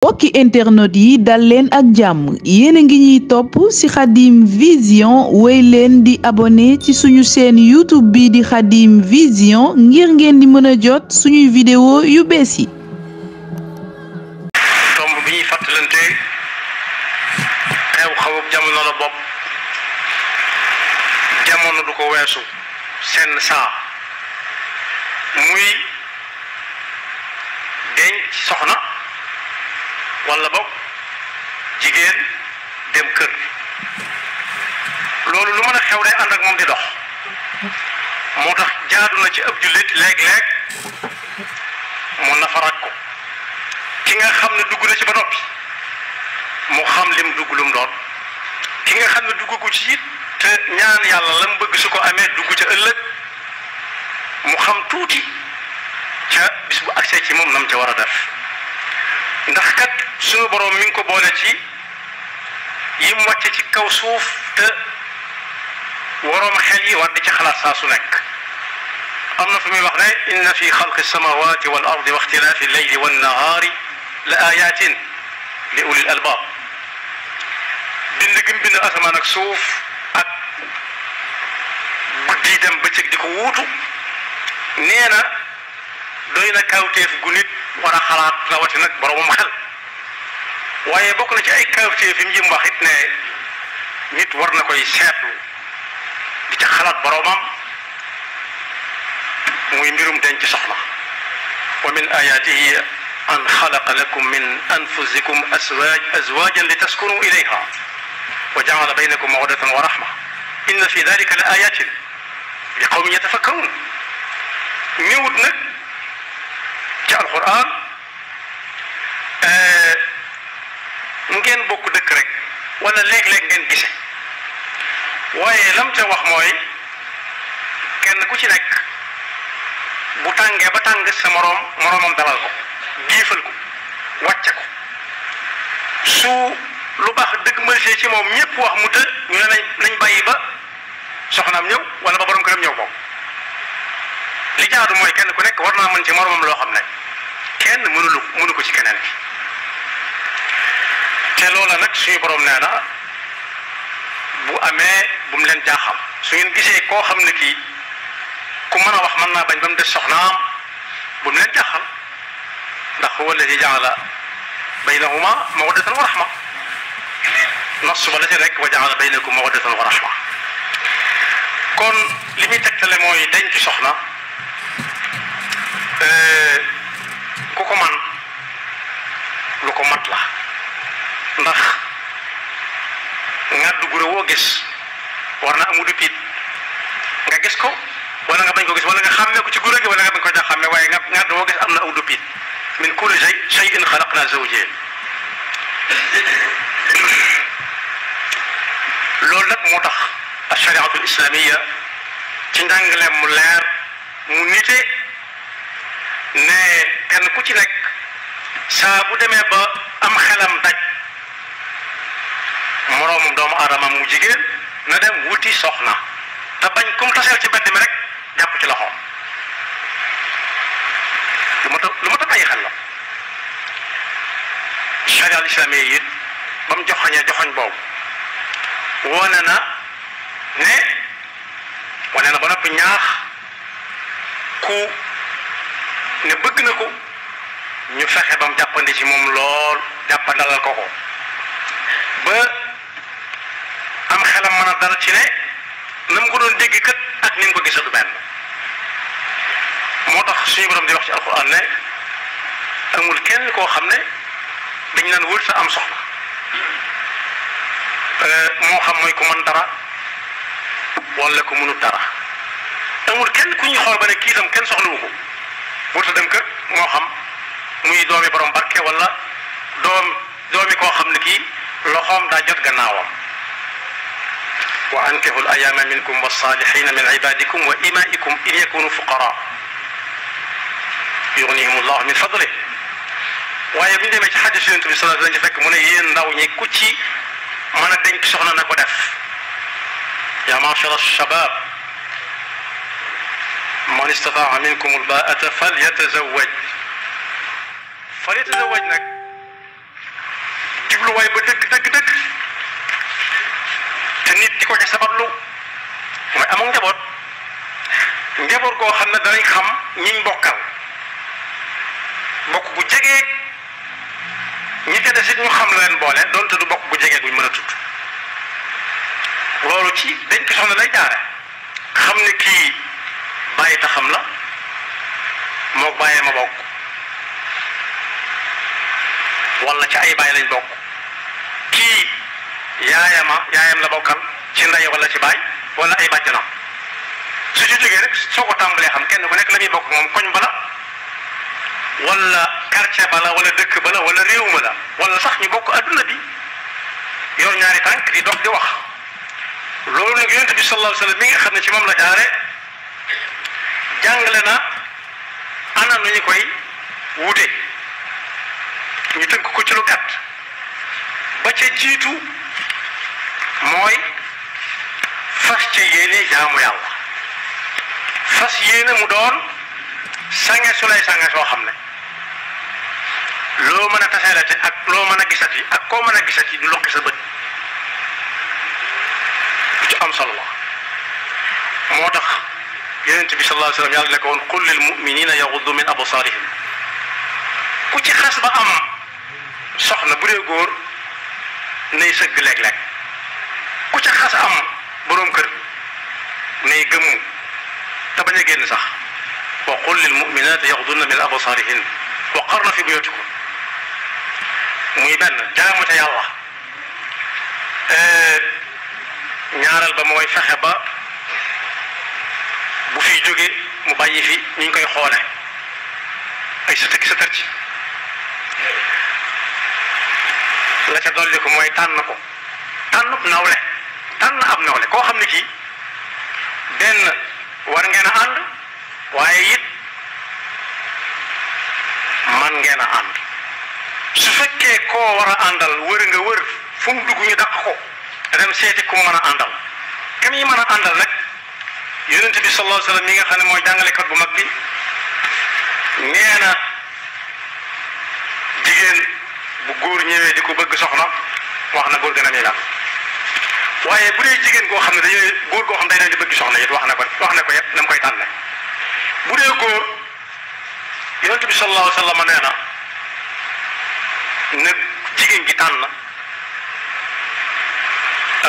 mbokki internet yi dal leen ak jàmm yéen a ngi ñuy topp ci Khadim Vision wéy leen di abonné ci suñu chaîne YouTube bi di Khadim Vision ngir ngeen di mën a jot suñuy vidéo yu bees yi. tomb bi ñuy fàttalante xew-xewub jamono la bopp jamono du ko weesu seen saa muy denc soxna wala boog jigéen dem kër loolu lu mën a xew day ànd ak moom di dox moo tax jaadu na ci ëpp jullit léeg-léeg mu nafaraat ko ki nga xam ne dugg na ci ba noppi mu xam lim dugg lum doon ki nga xam ne dugg ko ci it te ñaan yàlla lam bëgg su ko amee dugg ca ëllëg mu xam tuuti ca bis bu agsee ci moom nam ca war a def ndax kat suñu boroom mi ngi ko boole ci yim wàcce ci kaw suuf te waroom xel yi war di ci xalaat saa su nekk am na fu muy wax ne inna fi xalqi samawati wal ardi wa ixtilaafi leyli wan nahaari la ayatin li ulil albaab bind gim bind asamaan ak suuf ak guddi dem bëccëg di ko wuutu nee na doy na kawteef gu nit war a xalaat rawati nag boromam xel waaye bokk na ci ay kawteef yi mu jëm wax it ne nit war na koy seetlu di ca xalaat boromam muy mbirum denc soxna wa min ayatihi an xalaqa lakum min anfusikum azwajan li taskunu ilayha wa jaala baynakum mawaddatan wa rahma inna fi dalika la ayatin li qawmin yatafakkarun ñëwut nag ci alquran ngeen bokk dëkk rek wala léeg-léeg ngeen gise waaye lam ca wax mooy kenn ku ci nekk bu tàngee ba tàng sa moroomam dalal ko giifal ko wàcce ko su lu baax dëgg mërsee ci moom ñëpp wax mu të ñu ne nañ bàyyi ba soxnaam ñëw wala ba borom këram ñëw ko li jaadu mooy kenn ku nekk war naa mën ci moroomam loo xam ne kenn mënu ko ci keneen bi te loola nag suñu borom nee na bu amee bu mu leen jaaxam su ngeen gisee koo xam ne kii ku mën a wax mën naa bañ ba mu des soxnaam bu mu leen jaaxal ndax huwa alladi jaala baynahuma mawaddatan wa rahma nos ba la ci rek wa jaala baynakum mawaddatan wa rahma kon li muy tegtale mooy denc soxna ku ko man lu ko mat la ndax ngàddu gure woo gis war na amu du piit nga gis ko wala nga bañ ko gis wala nga xàmmee ko ci gure gi wala nga bañ ko ca xàmmee waaye ngàddu woo gis am na aw du piit min kulli shay'in xalaqna zawjayn loolu nag moo tax ashariatul islamiya ci njàngaleem mu leer mu nite ne kenn ku ci nekk saa bu demee ba am xelam daj moroomum doomu aadama mu jigéen na dem wuti soxna te bañ kum taseel ci mbedd mi rek jàpp ci loxoom lu ma ta bàyyi xel la sharia al islamiyya it ba mu joxoñee joxoñ boobu wane na ba noppi ñaax ku ne bëgg na ko ñu fexe ba mu jàppandi ci moom lool jàppandalal ko ba am xelam mën a dal ci ne na mu ko doon dégg kat ak ni mu ko gisatu benn moo tax suñu borom di wax ci alquran ne amul kenn koo xam ne dañ naan wër sa am soxla moo xam mooy ku mën dara wala ku mënut dara amul kenn ku ñuy xool ba ne kii itam kenn soxlawu ko wërta dem kër moo xam muy doomi borom barke wala doomi koo xam ne kii loxoom daa jot gannaawam wa ankihu al ayama minkum wassalihina min ibadikum wa imaikum in yakunu fuqara yughnihim allahu min fadlih waaye bu ñu demee ci xadis yonent bi sallallahu alayhi wa sallam fekk mu ne yéen ndaw ñi ku ci mën a denc soxna na ko def ya ma'shara shabab man istataa minkum albaata falyatazawaj nag jubluwaay ba dëgg te nit di ko ca sabablu mooy amul njaboot goo xam ne danañ xam ñiñ bokkal bokk bu jegee ñi ca desit ñu xam leen boole donte du bokk bu jegee guñ mën a tudd loolu ci dañ ko soxla lay jaare xam ne kii bàyyi taxam la moo bàyyee ma bokk wala ci ay bàyyi lañ bokk kii yaayam la bokkal ci ndey wala ci baay wala ay bàjjanam su ci jógee rek soo ko tàmbalee xam kenn ku nekk la muy bokk moom koñ bala wala quartier bala wala dëkk bala wala réew ma la wala sax ñu bokk adduna bi yor ñaari tànk di dox di wax loolu nag yonent bi sallallahu alayhi wa sallam mi nga xam ne ci moom la jaare jàngale na ana nu ñu koy wute ñu tënk ko ci lu gàtt ba ca jiitu mooy fas ca yéene jaamu yàlla fas yéene mu doon sange su lay sange soo xam ne loo mën a taseelati ak loo mën a gisati ak koo mën a gisati du lokki sa bët ci am solo la moo tax yonent bi sallallahu alayhi wa sallam yàlla ne ko woon qul lil muminina yaghuddu min absarihim ku ci xas ba am soxna bu dee góor nay sëgg léeg-léeg ku ca xas am boroom kër nay gëmmu te bañ a génn sax wa qul lil muminati yaxdunna min absarihin wa qarna fi buyutikum muy benn jaamu ca yàlla ñaareel ba mooy fexe ba bu fiy jóge mu bàyyi fi ñu ngi koy xoole ay sëtëki sëtër ci la ca dolli ko mooy tànn nawle tànn ab nawle koo xam ne kii benn war ngeen a ànd waaye it man ngeen a ànd su fekkee koo war a àndal wër nga wër fu mu dugg ñu dàq ko dem seeti ku mën a àndal kam yi mën a àndal nag yonent bi sallallahu alayhi wa sallam mi nga xam ne mooy jàngalekat bu mag bi nee na jigéen bu góor ñëwee di ko bëgg soxna wax na góor gën a miinal waaye bu dee jigéen goo xam ne dañuy góor goo xam ne day leen di bëgg soxna it wax na ko yëpp na mu koy tànne bu dee góor yonent bi sallallahu alayhi wa sallam nee na jigéen gi tànn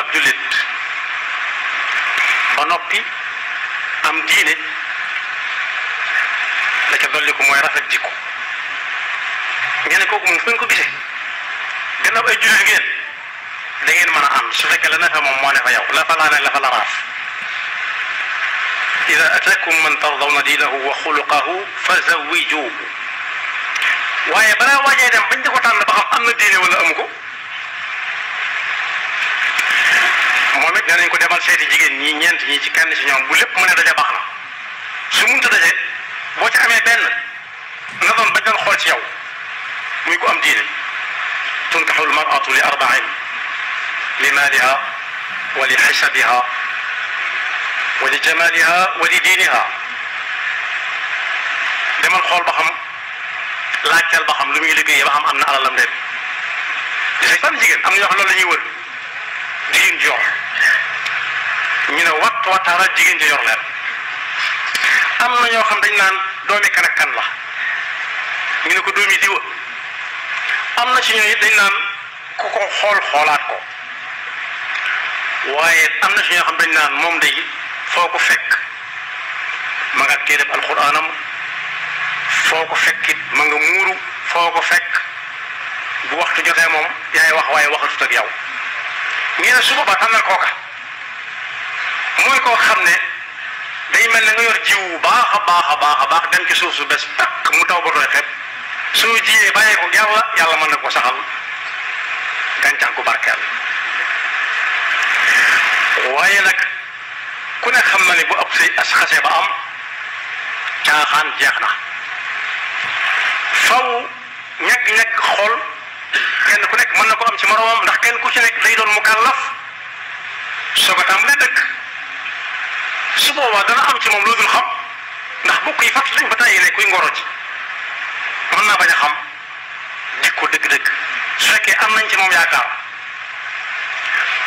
ab jullit ba noppi am diine la ca dolli ko mooy rafet jikko ngeen kooku moom fu ngeen ko gisee gannaaw ay jullit ngeen da ngeen mën a ànd su fekkee la ne fa moom moo ne fa yow la fa laa ne la fa la raaf ida atakum man tardawna diinahu wa xuluqahu fa zawijuhu waaye balaa waajee dem bañ di ko tànn ba xam am na diine wala amu ko moom it danañ ko demal seeti jigéen ñi ñeent ñi ci kenn ci ñoom bu lépp mu ne daje baax na su munta daje boo ci amee benn na doon bañ doon xool ci yow muy ko am diine tunkaxu lmaratu li arbain li maaliha wa li xasabiha wa li jamaliha wa li diiniha demal xool ba xam laajteel ba xam lu muy liggéeyee ba xam am na alalam déet di say fan jigéen am na ñoo xam loolu la ñuy wër jigéen ji yor ñu ne wataara jigéen ji yor leen am na ñoo xam dañ naan doomi kan ak kan la ñu ne ko doomi diwa am na ci ñooñu dañ naan ku ko xoolaat ko waaye am na ci ñoo xam dañ naan moom day foo ko fekk ma nga téereb alxuraanam foo ko fekkit ma nga muuru foo ko fekk bu waxtu jotee moom yaay wax waaye waxatut ak yow ñu ne su boobaa tànnal kooka mooy koo xam ne day mel ne nga yor jiw baax a baax dem ci suuf su bes takk mu taw ba doy xepp soo jiyee bàyyee ko yàlla mën na ko saxal gàncax gu barkeel waaye nag ku ne xam na ne bu ëpp si as xase ba am caaxaan jeex na faw ñag xool kenn ku nekk mën na ko am ci moroomam ndax kenn ku ci nekk day doon mukallaf soo ko tàmbalee dëkk su boobaa dana am ci moom lu dul xam ndax bokk yi fàttali nañ ba tàyyi ne kuy ngoro ji mën naa bañ a xam jikko dëgg-dëgg su fekkee fekkee am nañ ci moom yaakaar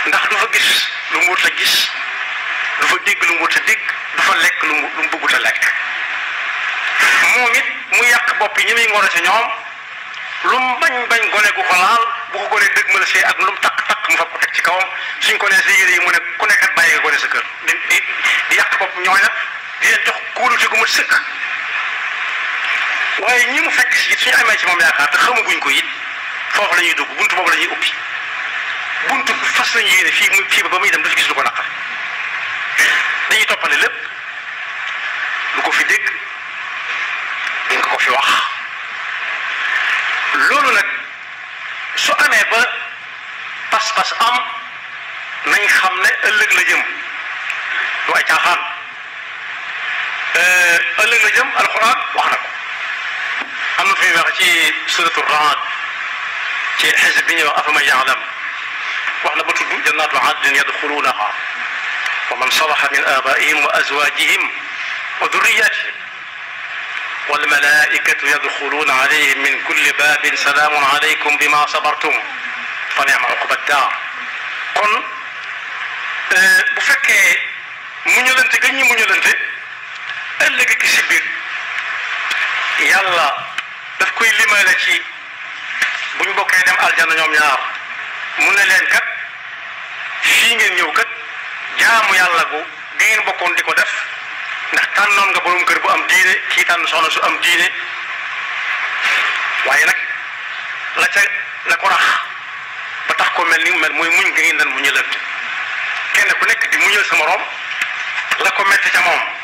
ndax du fa gis lu mu wut a gis du fa dégg lu mu wut a dégg du fa lekk lu mu bëggut a lekk moom it mu yàq bopp yi ñi muy ngoro ci ñoom lu mu bañ gone gu ko laal bu ko gone dëgg ma la see ak lu mu takk mu fa ko teg ci kawam suñ ko nee sa yére yi mu ne ku nekkat bàyyi nga gone sa kër di yàq bopp ñooña di leen jox kóolute gu ma sëkk waaye ñi mu fekk si it suñu amee ci moom yaakaar te xamaguñ ko it foofu la ñuy dugg buntu boobu la ñuy ubbi buntu fas lañu yéene fii ba muy dem du fi gis lu ko naqar dañuy toppale lépp lu ko fi dégg dañ ko fi wax loolu nag su amee ba pas-pas am nañ xam ne ëllëg la jëm du ay caaxaan ëllëg la jëm alxuraan wax na ko am na fi muy wax ci suratu Raad ci xisb bi ñuy wax afaman ya'lam wax na ba tudd jannaatu adnin yadxuluunaha wa man salaha min aabaa'ihim wa azwaajihim wa durriyaatihim wal malaa'ikatu yadxuluuna alayhim min kulli baabin salaamun alaykum bimaa sabartum fa ni'ma uqba daar. kon bu fekkee muñalante gën ñu muñalante ëllëg ki si biir yàlla daf koy limale ci bu ñu bokkee dem aljanna ñoom ñaar mun na leen kat fii ngeen ñëw kat jaamu yàlla gu gi ngeen bokkoon di ko def ndax tànnoon nga borom kër bu am diine kii tànn soxna su am diine waaye nag la ko rax ba tax ko mel ni mu mel mooy muñ nga ngeen daan muñalante kenn ku nekk di muñal sa morom la ko metti ca moom